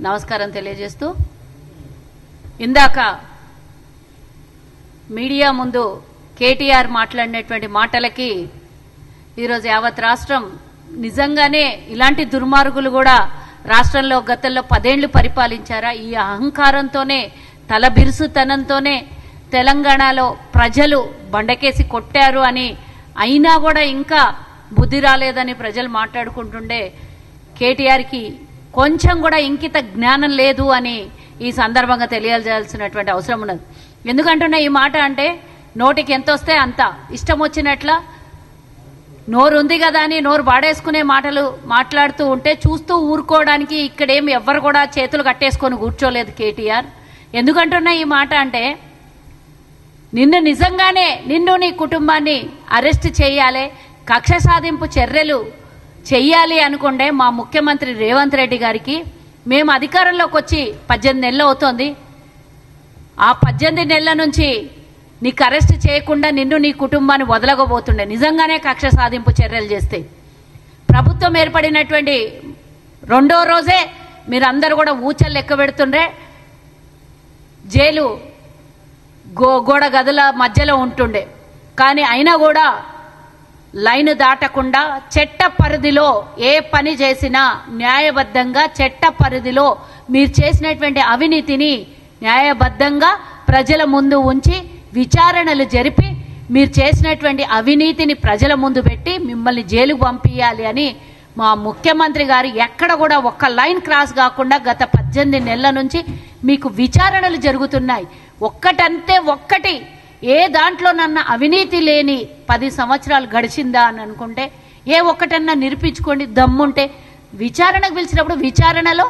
నమస్కారం తెలియజేస్తూ ఇందాక మీడియా ముందు కేటీఆర్ మాట్లాడినటువంటి మాటలకి ఈరోజు యావత్ రాష్ట్రం నిజంగానే ఇలాంటి దుర్మార్గులు కూడా రాష్ట్రంలో గతంలో 10 ఏళ్లు పరిపాలించారా? ఈ అహంకారంతోనే తలబిరుసుతనంతోనే తెలంగాణలో ప్రజలు బండకేసి కొట్టారు అని అయినా కూడా ఇంకా బుద్ధి రాలేదని ప్రజలు మాట్లాడుకుంటుండే కేటీఆర్కి కొంచెం కూడా ఇంకిత జ్ఞానం లేదు అని ఈ సందర్భంగా తెలియజేయాల్సినటువంటి అవసరం ఉన్నది. ఎందుకంటున్నా ఈ మాట అంటే నోటికి ఎంత వస్తే అంత ఇష్టం వచ్చినట్ల నోరు ఉంది కదా అని నోరు బాడేసుకునే మాటలు మాట్లాడుతూ ఉంటే చూస్తూ ఊరుకోవడానికి ఇక్కడేమి ఎవ్వరు కూడా చేతులు కట్టేసుకొని కూర్చోలేదు కేటీఆర్. ఎందుకంటున్నా ఈ మాట అంటే నిజంగానే నిన్ను నీ కుటుంబాన్ని అరెస్ట్ చేయాలి, కక్ష సాధింపు చర్యలు చెయ్యాలి అనుకుంటే మా ముఖ్యమంత్రి రేవంత్ రెడ్డి గారికి మేము అధికారంలోకి వచ్చి 18 నెలలు అవుతోంది. ఆ 18 నెలల నుంచి నీకు అరెస్ట్ చేయకుండా నిన్ను నీ కుటుంబాన్ని వదలగబోతుండే నిజంగానే కక్ష సాధింపు చర్యలు చేస్తే. ప్రభుత్వం ఏర్పడినటువంటి 2వ రోజే మీరందరూ కూడా ఊచలు లెక్క పెడుతుండ్రే, జైలు గోడ గదుల మధ్యలో ఉంటుండే. కానీ అయినా కూడా లైన్ దాటకుండా చట్ట పరిధిలో ఏ పని చేసినా న్యాయబద్ధంగా చట్ట పరిధిలో మీరు చేసినటువంటి అవినీతిని న్యాయబద్ధంగా ప్రజల ముందు ఉంచి విచారణలు జరిపి మీరు చేసినటువంటి అవినీతిని ప్రజల ముందు పెట్టి మిమ్మల్ని జైలుకు పంపించాలి అని మా ముఖ్యమంత్రి గారు ఎక్కడ కూడా ఒక్క లైన్ క్రాస్ కాకుండా గత 18 నెలల నుంచి మీకు విచారణలు జరుగుతున్నాయి. ఒక్కటంతే ఒక్కటి ఏ దాంట్లోనన్నా అవినీతి లేని 10 సంవత్సరాలు గడిచిందా అని అనుకుంటే ఏ ఒక్కటన్నా నిరూపించుకోండి దమ్ముంటే. విచారణకు పిలిచినప్పుడు విచారణలో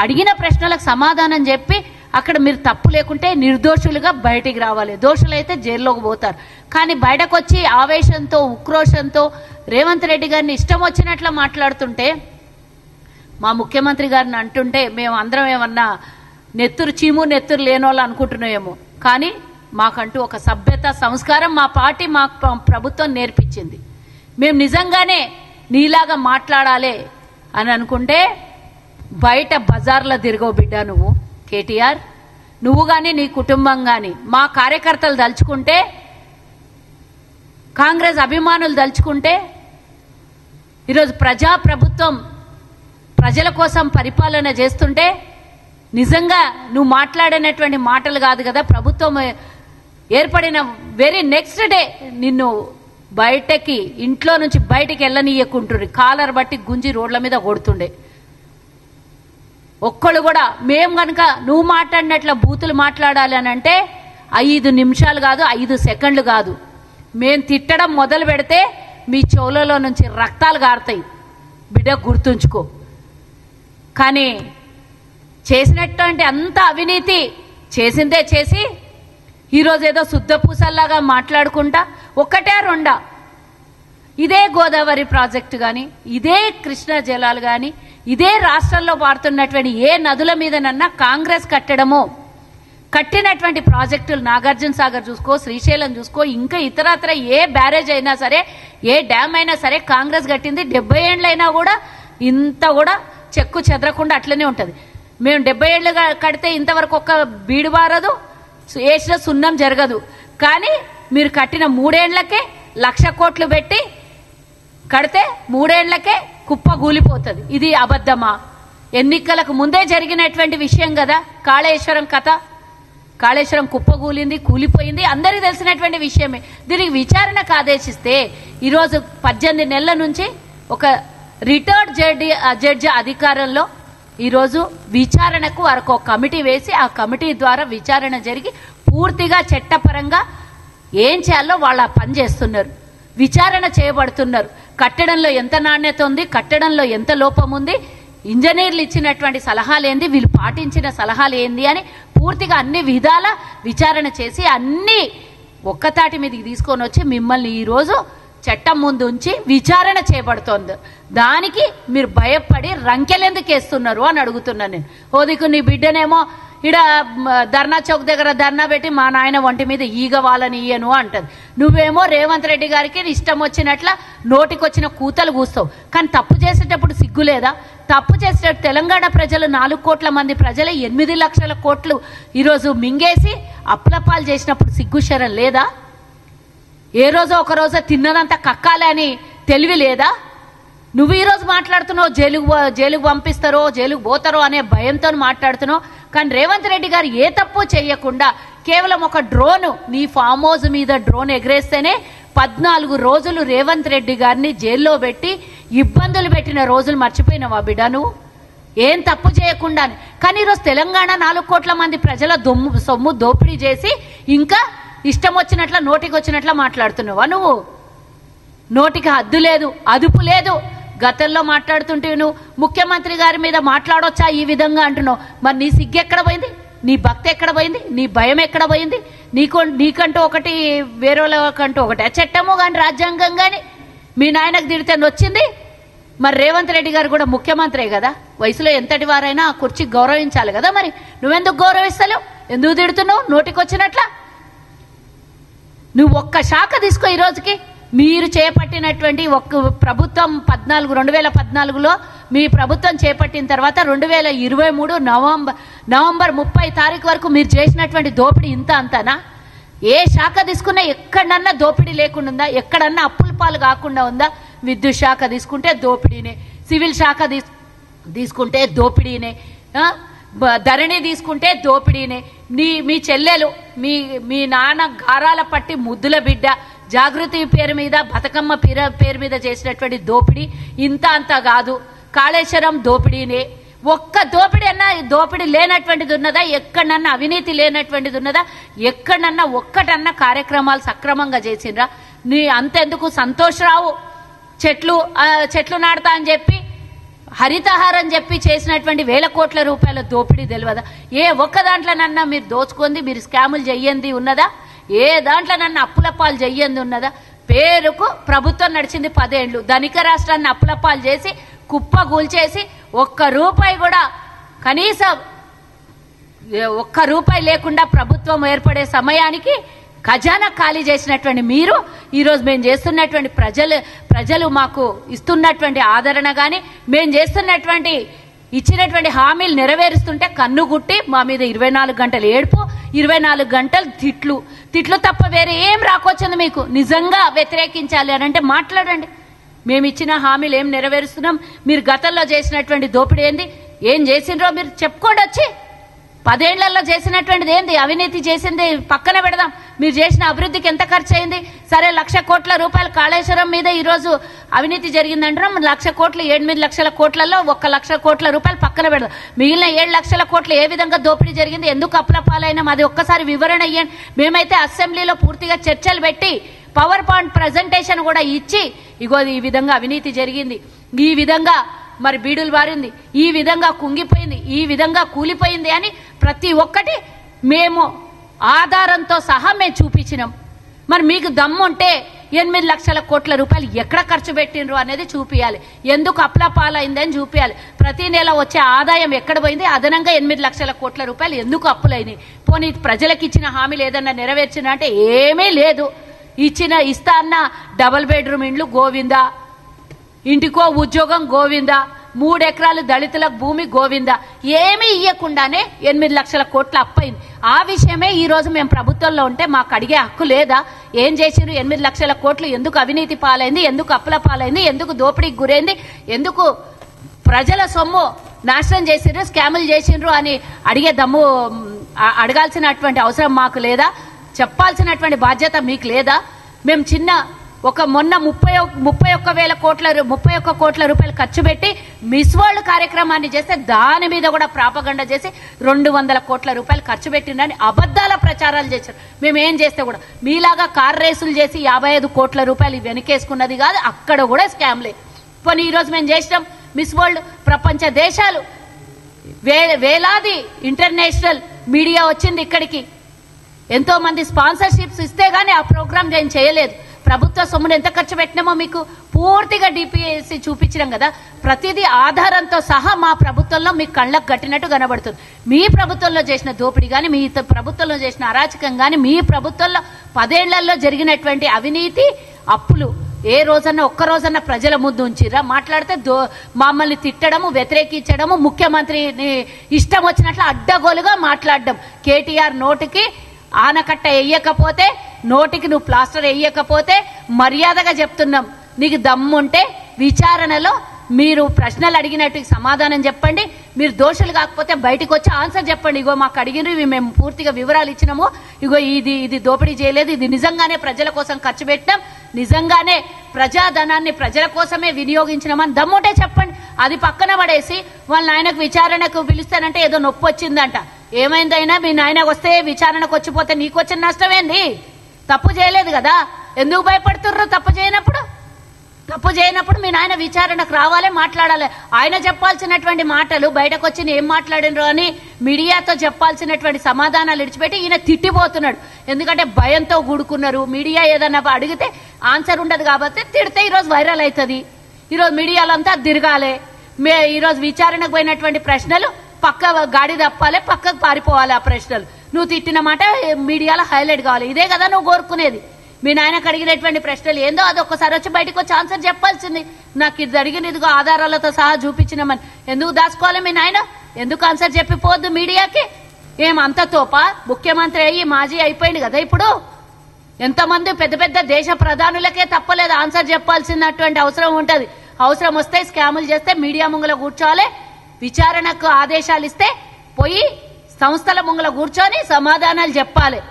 అడిగిన ప్రశ్నలకు సమాధానం చెప్పి అక్కడ మీరు తప్పు లేకుంటే నిర్దోషులుగా బయటికి రావాలి, దోషులైతే జైల్లోకి పోతారు. కానీ బయటకు వచ్చి ఆవేశంతో ఉక్రోషంతో రేవంత్ రెడ్డి గారిని ఇష్టం వచ్చినట్లు మాట్లాడుతుంటే మా ముఖ్యమంత్రి గారిని అంటుంటే మేము అందరం ఏమన్నా నెత్తురు చీము నెత్తురు లేనోళ్ళు అనుకుంటున్నాయేమో. కానీ మాకంటూ ఒక సభ్యత సంస్కారం మా పార్టీ మా ప్రభుత్వం నేర్పించింది. మేము నిజంగానే నీలాగా మాట్లాడాలి అని అనుకుంటే బయట బజార్లో తిరగవు బిడ్డ నువ్వు కేటీఆర్. నువ్వు కానీ నీ కుటుంబం కానీ మా కార్యకర్తలు దలుచుకుంటే, కాంగ్రెస్ అభిమానులు దలుచుకుంటే ఈరోజు ప్రజాప్రభుత్వం ప్రజల కోసం పరిపాలన చేస్తుంటే నిజంగా నువ్వు మాట్లాడినటువంటి మాటలు కాదు కదా, ప్రభుత్వం ఏర్పడిన వెరీ నెక్స్ట్ డే నిన్ను బయటకి ఇంట్లో నుంచి బయటికి వెళ్ళనీయకుంటుండ్రి, కాలర్ బట్టి గుంజి రోడ్ల మీద కొడుతుండే. ఒక్కళ్ళు కూడా మేము కనుక నువ్వు మాట్లాడినట్ల బూతులు మాట్లాడాలి అని అంటే 5 నిమిషాలు కాదు 5 సెకండ్లు కాదు, మేము తిట్టడం మొదలు పెడితే మీ చెవులలో నుంచి రక్తాలు గారుతాయి బిడ్డ, గుర్తుంచుకో. కానీ చేసినటువంటి అంత అవినీతి చేసిందే చేసి ఈరోజు ఏదో శుద్ధపూసల్లాగా మాట్లాడుకుంటా ఒకటే రెండా ఇదే గోదావరి ప్రాజెక్టు కానీ ఇదే కృష్ణా జలాలు కానీ ఇదే రాష్ట్రంలో వాడుతున్నటువంటి ఏ నదుల మీదనన్నా కాంగ్రెస్ కట్టినటువంటి ప్రాజెక్టులు నాగార్జున సాగర్ చూసుకో, శ్రీశైలం చూసుకో, ఇంకా ఇతరత్ర ఏ బ్యారేజ్ అయినా సరే ఏ డ్యామ్ అయినా సరే కాంగ్రెస్ కట్టింది. 70 ఏళ్ళైనా కూడా ఇంత కూడా చెక్కు చెదరకుండా అట్లనే ఉంటుంది. మేము 70 ఏళ్ళు కడితే ఇంతవరకు ఒక్క బీడు బారదు, వేసిన సున్నం జరగదు. కానీ మీరు కట్టిన 3 ఏళ్లకే 1,00,000 కోట్లు పెట్టి కడితే 3 ఏళ్లకే కుప్ప కూలిపోతుంది. ఇది అబద్ధమా? ఎన్నికలకు ముందే జరిగినటువంటి విషయం కదా కాళేశ్వరం కథ. కాళేశ్వరం కుప్ప కూలిపోయింది, అందరికీ తెలిసినటువంటి విషయమే. దీనికి విచారణకు ఆదేశిస్తే ఈరోజు 18 నెలల నుంచి ఒక రిటైర్డ్ జడ్జి అధికారంలో ఈరోజు విచారణకు వారికి ఒక కమిటీ వేసి ఆ కమిటీ ద్వారా విచారణ జరిగి పూర్తిగా చట్టపరంగా ఏం చేయాలో వాళ్ళ పని చేస్తున్నారు, విచారణ చేయబడుతున్నారు. కట్టడంలో ఎంత నాణ్యత ఉంది, కట్టడంలో ఎంత లోపం ఉంది, ఇంజనీర్లు ఇచ్చినటువంటి సలహాలు ఏంది, వీళ్ళు పాటించిన సలహాలు ఏంది అని పూర్తిగా అన్ని విధాల విచారణ చేసి అన్ని ఒక్కతాటి మీదకి తీసుకొని వచ్చి మిమ్మల్ని ఈరోజు చట్టం ముందు ఉంచి విచారణ చేయబడుతోంది. దానికి మీరు భయపడి రంకెలెందుకు వేస్తున్నారు అని అడుగుతున్నాను నేను. ఓదికు నీ బిడ్డనేమో ఇడ ధర్నా చౌక్ దగ్గర ధర్నా పెట్టి మా నాయన ఒంటి మీద ఈగ వాళ్ళని ఇయ్యను అంటది. నువ్వేమో రేవంత్ రెడ్డి గారికి ఇష్టం వచ్చినట్ల నోటికొచ్చిన కూతలు కూస్తావు. కానీ తప్పు చేసేటప్పుడు సిగ్గు లేదా? తప్పు చేసిన తెలంగాణ ప్రజలు 4 కోట్ల మంది ప్రజలు 8 లక్షల కోట్లు ఈరోజు మింగేసి అప్లపాలు చేసినప్పుడు సిగ్గుశరం లేదా? ఏ రోజో ఒక రోజు తిన్నదంతా కక్కాలి అని తెలివి లేదా? నువ్వు ఈరోజు మాట్లాడుతున్నావు జైలుకు పంపిస్తారో జైలుకు పోతారో అనే భయంతో మాట్లాడుతున్నావు. కానీ రేవంత్ రెడ్డి గారు ఏ తప్పు చేయకుండా కేవలం ఒక డ్రోన్ నీ ఫామ్ హౌస్ మీద డ్రోన్ ఎగరేస్తేనే 14 రోజులు రేవంత్ రెడ్డి గారిని జైల్లో పెట్టి ఇబ్బందులు పెట్టిన రోజులు మర్చిపోయినావా బిడ్డ నువ్వు? ఏం తప్పు చేయకుండా. కానీ ఈరోజు తెలంగాణ 4 కోట్ల మంది ప్రజల సొమ్ము దోపిడీ చేసి ఇంకా ఇష్టం వచ్చినట్ల నోటికి వచ్చినట్ల మాట్లాడుతున్నావా నువ్వు? నోటికి హద్దు లేదు, అదుపు లేదు. గతంలో మాట్లాడుతుంటే నువ్వు ముఖ్యమంత్రి గారి మీద మాట్లాడొచ్చా ఈ విధంగా అంటున్నావు. మరి నీ సిగ్గు ఎక్కడ పోయింది? నీ భక్తి ఎక్కడ పోయింది? నీ భయం ఎక్కడ పోయింది? నీకంటూ ఒకటి వేరేకంటూ ఒకటి చట్టము కానీ రాజ్యాంగం కానీ మీ నాయనకు తిడితే నొచ్చింది. మరి రేవంత్ రెడ్డి గారు కూడా ముఖ్యమంత్రే కదా, వయసులో ఎంతటి వారైనా ఆ కుర్చీకి గౌరవించాలి కదా. మరి నువ్వెందుకు గౌరవిస్తలేవు? ఎందుకు తిడుతున్నావు నోటికి వచ్చినట్లా? నువ్వు ఒక్క శాఖ తీసుకో. ఈ రోజుకి మీరు చేపట్టినటువంటి ఒక్క ప్రభుత్వం 2014లో మీ ప్రభుత్వం చేపట్టిన తర్వాత 2023 నవంబర్ 30 తారీఖు వరకు మీరు చేసినటువంటి దోపిడీ ఇంత అంతనా? ఏ శాఖ తీసుకున్నా ఎక్కడన్నా దోపిడీ లేకుండా ఉందా? ఎక్కడన్నా అప్పుల పాలు కాకుండా ఉందా? విద్యుత్ శాఖ తీసుకుంటే దోపిడీనే, సివిల్ శాఖ తీసుకుంటే దోపిడీనే, ధరణి తీసుకుంటే దోపిడీనే. మీ చెల్లెలు మీ నాన్న గారాల పట్టి ముద్దుల బిడ్డ జాగృతి పేరు మీద బతుకమ్మ పేరు మీద చేసినటువంటి దోపిడీ ఇంత అంత కాదు. కాళేశ్వరం దోపిడీనే. ఒక్క దోపిడీ అన్నా దోపిడీ లేనటువంటిది ఉన్నదా? ఎక్కడన్నా అవినీతి లేనటువంటిది ఉన్నదా? ఎక్కడన్నా ఒక్కటన్నా కార్యక్రమాలు సక్రమంగా చేసిండ్రా? నీ అంతెందుకు సంతోష్రావు చెట్లు నాడతా అని చెప్పి హరితహారం చెప్పి చేసినటువంటి 1000 కోట్ల రూపాయల దోపిడీ తెలియదా? ఏ ఒక్క దాంట్లోనన్నా మీరు దోచుకుంది, మీరు స్కాములు చెయ్యంది ఉన్నదా? ఏ దాంట్లోనన్నా అప్పుల పాలు చెయ్యంది ఉన్నదా? పేరుకు ప్రభుత్వం నడిచింది 10 ఏళ్ళు. ధనిక రాష్ట్రాన్ని అప్పుల పాలు చేసి కుప్పగూల్చేసి ఒక్క రూపాయి కూడా కనీసం ఒక్క రూపాయి లేకుండా ప్రభుత్వం ఏర్పడే సమయానికి ఖజానా ఖాళీ చేసినటువంటి మీరు ఈరోజు మేము చేస్తున్నటువంటి ప్రజలు మాకు ఇస్తున్నటువంటి ఆదరణ కానీ మేము చేస్తున్నటువంటి ఇచ్చినటువంటి హామీలు నెరవేరుస్తుంటే కన్నుగుట్టి మా మీద 24 గంటలు ఏడుపు, 24 గంటలు తిట్లు తప్ప వేరే ఏం రాకొచ్చింది మీకు? నిజంగా వ్యతిరేకించాలి అని అంటే మాట్లాడండి. మేము ఇచ్చిన హామీలు ఏం నెరవేరుస్తున్నాం, మీరు గతంలో చేసినటువంటి దోపిడీ ఏంది, ఏం చేసిండ్రో మీరు చెప్పుకోండి. వచ్చి 10 ఏళ్లలో చేసినటువంటిది ఏంది? అవినీతి చేసింది పక్కన పెడదాం. మీరు చేసిన అభివృద్ధికి ఎంత ఖర్చు అయింది? సరే 1,00,000 కోట్ల రూపాయలు కాళేశ్వరం మీద ఈరోజు అవినీతి జరిగిందంటాం. 1,00,000 కోట్లు 8 లక్షల కోట్లలో 1,00,000 కోట్ల రూపాయలు పక్కన పెడదాం. మిగిలిన 7 లక్షల కోట్లు ఏ విధంగా దోపిడీ జరిగింది, ఎందుకు అప్పుల పాలైనా అది ఒక్కసారి వివరణ ఇవ్వండి. మేమైతే అసెంబ్లీలో పూర్తిగా చర్చలు పెట్టి పవర్ పాయింట్ ప్రజెంటేషన్ కూడా ఇచ్చి ఇగో ఈ విధంగా అవినీతి జరిగింది, ఈ విధంగా మరి బీడులు బారింది, ఈ విధంగా కుంగిపోయింది, ఈ విధంగా కూలిపోయింది అని ప్రతి ఒక్కటి మేము ఆధారంతో సహా మేము చూపించినాం. మరి మీకు దమ్ముంటే 8 లక్షల కోట్ల రూపాయలు ఎక్కడ ఖర్చు పెట్టినరు అనేది చూపించాలి. ఎందుకు అప్లా పాలైందని చూపించాలి. ప్రతి నెల వచ్చే ఆదాయం ఎక్కడ పోయింది, అదనంగా 8 లక్షల కోట్ల రూపాయలు ఎందుకు అప్పులైనాయి? పోనీ ప్రజలకు ఇచ్చిన హామీలు ఏదన్నా నెరవేర్చిన అంటే ఏమీ లేదు. ఇస్తా అన్న డబుల్ బెడ్రూమ్ ఇండ్లు గోవిందా, ఇంటికో ఉద్యోగం గోవిందా, 3 ఎకరాలు దళితులకు భూమి గోవిందా, ఏమీ ఇయ్యకుండానే 8 లక్షల కోట్ల అప్పయింది. ఆ విషయమే ఈ రోజు మేము ప్రభుత్వంలో ఉంటే మాకు అడిగే హక్కు లేదా? ఏం చేసిరు? 8 లక్షల కోట్లు ఎందుకు అవినీతి పాలైంది, ఎందుకు అప్పుల పాలైంది, ఎందుకు దోపిడీకి గురైంది, ఎందుకు ప్రజల సొమ్ము నాశనం చేసిండ్రు, స్కాములు చేసిండ్రు అని అడిగే దమ్ము అడగాల్సినటువంటి అవసరం మాకు లేదా? చెప్పాల్సినటువంటి బాధ్యత మీకు లేదా? మేము మొన్న 31 కోట్ల రూపాయలు ఖర్చు పెట్టి మిస్ వరల్డ్ కార్యక్రమాన్ని చేస్తే దాని మీద కూడా ప్రాపగండ చేసి 200 కోట్ల రూపాయలు ఖర్చు పెట్టిందని అబద్ధాల ప్రచారాలు చేశారు. మేము ఏం చేస్తే కూడా మీలాగా కార్ రేసులు చేసి 55 కోట్ల రూపాయలు వెనకేసుకున్నది కాదు, అక్కడ కూడా స్కామ్లే. పోనీ ఈరోజు మేము చేసినాం మిస్ వరల్డ్, ప్రపంచ దేశాలు వేలాది ఇంటర్నేషనల్ మీడియా వచ్చింది ఇక్కడికి, ఎంతో మంది స్పాన్సర్షిప్స్ ఇస్తే గానీ ఆ ప్రోగ్రామ్ నేను చేయలేదు. ప్రభుత్వ సొమ్మును ఎంత ఖర్చు పెట్టినామో మీకు పూర్తిగా డిపిఎస్సి చూపించడం కదా. ప్రతిదీ ఆధారంతో సహా మా ప్రభుత్వంలో మీకు కళ్ళకు కట్టినట్టు కనబడుతుంది. మీ ప్రభుత్వంలో చేసిన దోపిడీ కానీ, మీ ప్రభుత్వంలో చేసిన అరాచకం కానీ, మీ ప్రభుత్వంలో 10 ఏళ్లలో జరిగినటువంటి అవినీతి, అప్పులు ఏ రోజన్నా ఒక్క రోజన్నా ప్రజల ముందు ఉంచిరా? మాట్లాడితే మమ్మల్ని తిట్టడము, వ్యతిరేకించడము, ముఖ్యమంత్రిని ఇష్టం వచ్చినట్లు అడ్డగోలుగా మాట్లాడడం. కేటీఆర్ నోటికి ఆనకట్ట వేయకపోతే, నోటికి నువ్వు ప్లాస్టర్ వేయకపోతే మర్యాదగా చెప్తున్నాం, నీకు దమ్ముంటే విచారణలో మీరు ప్రశ్నలు అడిగినట్టు సమాధానం చెప్పండి. మీరు దోషులు కాకపోతే బయటకు వచ్చి ఆన్సర్ చెప్పండి. ఇగో మాకు అడిగినవి ఇవి మేము పూర్తిగా వివరాలు ఇచ్చినాము, ఇగో ఇది దోపిడీ చేయలేదు, ఇది నిజంగానే ప్రజల కోసం ఖర్చు పెట్టినాం, నిజంగానే ప్రజాధనాన్ని ప్రజల కోసమే వినియోగించినామని దమ్ముంటే చెప్పండి. అది పక్కన పడేసి వాళ్ళ నాయనకు విచారణకు పిలుస్తానంటే ఏదో నొప్పి వచ్చిందంట. ఏమైందైనా మీ నాయన వస్తే విచారణకు వచ్చిపోతే నీకు వచ్చిన నష్టం ఏంది? తప్పు చేయలేదు కదా, ఎందుకు భయపడుతుర్రు? తప్పు చేయనప్పుడు మీ నాయన విచారణకు రావాలి, మాట్లాడాలి. ఆయన చెప్పాల్సినటువంటి మాటలు బయటకు వచ్చి ఏం మాట్లాడినరు అని మీడియాతో చెప్పాల్సినటువంటి సమాధానాలు ఇడిచిపెట్టి ఈయన తిట్టిపోతున్నాడు. ఎందుకంటే భయంతో కూడుకున్నారు. మీడియా ఏదన్నా అడిగితే ఆన్సర్ ఉండదు కాబట్టి తిడితే ఈరోజు వైరల్ అవుతుంది. ఈరోజు మీడియాలంతా తిరగాలి. ఈరోజు విచారణకు పోయినటువంటి ప్రశ్నలు పక్క గాడి తప్పాలి, పక్కకు పారిపోవాలి. ఆ ప్రశ్నలు నువ్వు తిట్టిన మాట మీడియాలో హైలైట్ కావాలి. ఇదే కదా నువ్వు కోరుకునేది. మీ నాయనకు అడిగినటువంటి ప్రశ్నలు ఏందో అది ఒక్కసారి వచ్చి బయటకు వచ్చి ఆన్సర్ చెప్పాల్సింది. నాకు ఇది అడిగిన ఇదిగో ఆధారాలతో సహా చూపించినామని ఎందుకు దాచుకోవాలి? మీ నాయన ఎందుకు ఆన్సర్ చెప్పిపోవద్దు మీడియాకి? ఏమంత తోపా? ముఖ్యమంత్రి అయ్యి మాజీ అయిపోయింది కదా. ఇప్పుడు ఎంతమంది పెద్ద పెద్ద దేశ ప్రధానులకే తప్పలేదు ఆన్సర్ చెప్పాల్సినటువంటి అవసరం ఉంటది. అవసరం వస్తే స్కాములు చేస్తే మీడియా ముంగల కూర్చోవాలి, విచారణకు ఆదేశాలు ఇస్తే పోయి సంస్థల ముంగల కూర్చొని సమాధానాలు చెప్పాలి.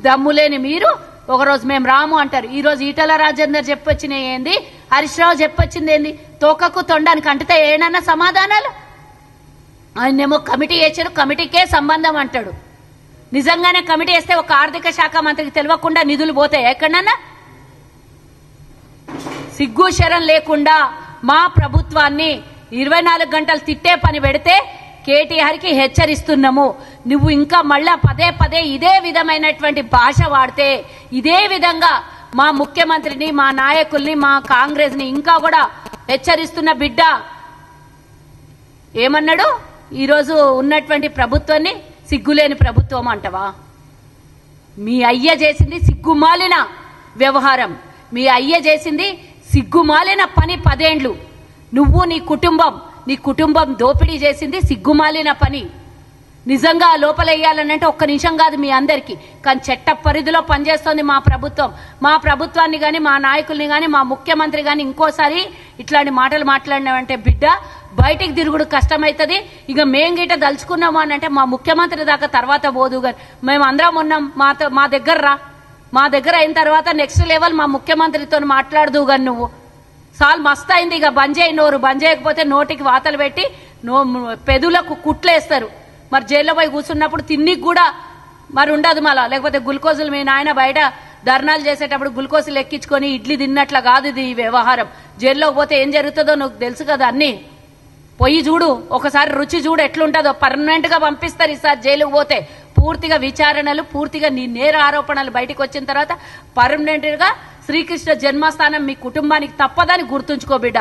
దమ్ములేని మీరు ఒకరోజు మేము రాము అంటారు, ఈ రోజు ఈటల రాజేందర్ చెప్పొచ్చినాయి ఏంది, హరీష్ రావు చెప్పొచ్చింది ఏంది? తోకకు తొండానికి అంటితే ఏనన్నా సమాధానాలు? ఆయనేమో కమిటీ వేసాడు, కమిటీకే సంబంధం అంటాడు. నిజంగానే కమిటీ వేస్తే ఒక ఆర్థిక శాఖ మంత్రికి తెలియకుండా నిధులు పోతాయి ఎక్కడన్నా? సిగ్గు శరం లేకుండా మా ప్రభుత్వాన్ని 24 గంటలు తిట్టే పని పెడితే కేటీఆర్కి హెచ్చరిస్తున్నాము. నువ్వు ఇంకా మళ్ళా పదే ఇదే విధమైనటువంటి భాష వాడితే, ఇదే విధంగా మా ముఖ్యమంత్రిని, మా నాయకుల్ని, మా కాంగ్రెస్ ని ఇంకా కూడా హెచ్చరిస్తున్న బిడ్డ. ఏమన్నాడు? ఈరోజు ఉన్నటువంటి ప్రభుత్వాన్ని సిగ్గులేని ప్రభుత్వం అంటవా? మీ అయ్య చేసింది సిగ్గుమాలిన వ్యవహారం, మీ అయ్య చేసింది సిగ్గుమాలిన పని 10 ఏండ్లు. నువ్వు నీ కుటుంబం దోపిడీ చేసింది సిగ్గుమాలిన పని. నిజంగా లోపల వేయాలనంటే ఒక్క నిమిషం కాదు మీ అందరికీ, కానీ చట్ట పరిధిలో పనిచేస్తోంది మా ప్రభుత్వం. మా ప్రభుత్వాన్ని కానీ, మా నాయకుల్ని కానీ, మా ముఖ్యమంత్రి కానీ ఇంకోసారి ఇట్లాంటి మాటలు మాట్లాడినామంటే బిడ్డ బయటికి తిరుగుడు కష్టమవుతుంది. ఇక మేం గిట్ట దలుచుకున్నాము అని అంటే మా ముఖ్యమంత్రి దాకా తర్వాత పోదు. కానీ మేము అందరం ఉన్నాం, మా దగ్గర రా, మా దగ్గర అయిన తర్వాత నెక్స్ట్ లెవెల్ మా ముఖ్యమంత్రితో మాట్లాడదు. కానీ నువ్వు సాల్ మస్తు అయింది, ఇక బంద్ చేయి నోరు. బంద్ చేయకపోతే నోటికి వాతలు పెట్టి పెదులకు కుట్లేస్తారు. మరి జైల్లో పోయి కూర్చున్నప్పుడు తిన్నికి కూడా మరి ఉండదు మళ్ళా. లేకపోతే గ్లూకోజులు మీ నాయన బయట ధర్నాలు చేసేటప్పుడు గ్లూకోజులు ఎక్కించుకొని ఇడ్లీ తిన్నట్లా కాదు ఇది ఈ వ్యవహారం. జైల్లోకి పోతే ఏం జరుగుతుందో నువ్వు తెలుసు కదా. అన్ని పోయి చూడు, ఒకసారి రుచి చూడు ఎట్లుంటుందో. పర్మనెంట్ గా పంపిస్తారు ఈసారి జైలుకు పోతే. పూర్తిగా విచారణలు, పూర్తిగా నీ నేర ఆరోపణలు బయటకు వచ్చిన తర్వాత పర్మనెంట్ గా శ్రీకృష్ణ జన్మస్థానం మీ కుటుంబానికి తప్పదని గుర్తుంచుకో బిడ్డ.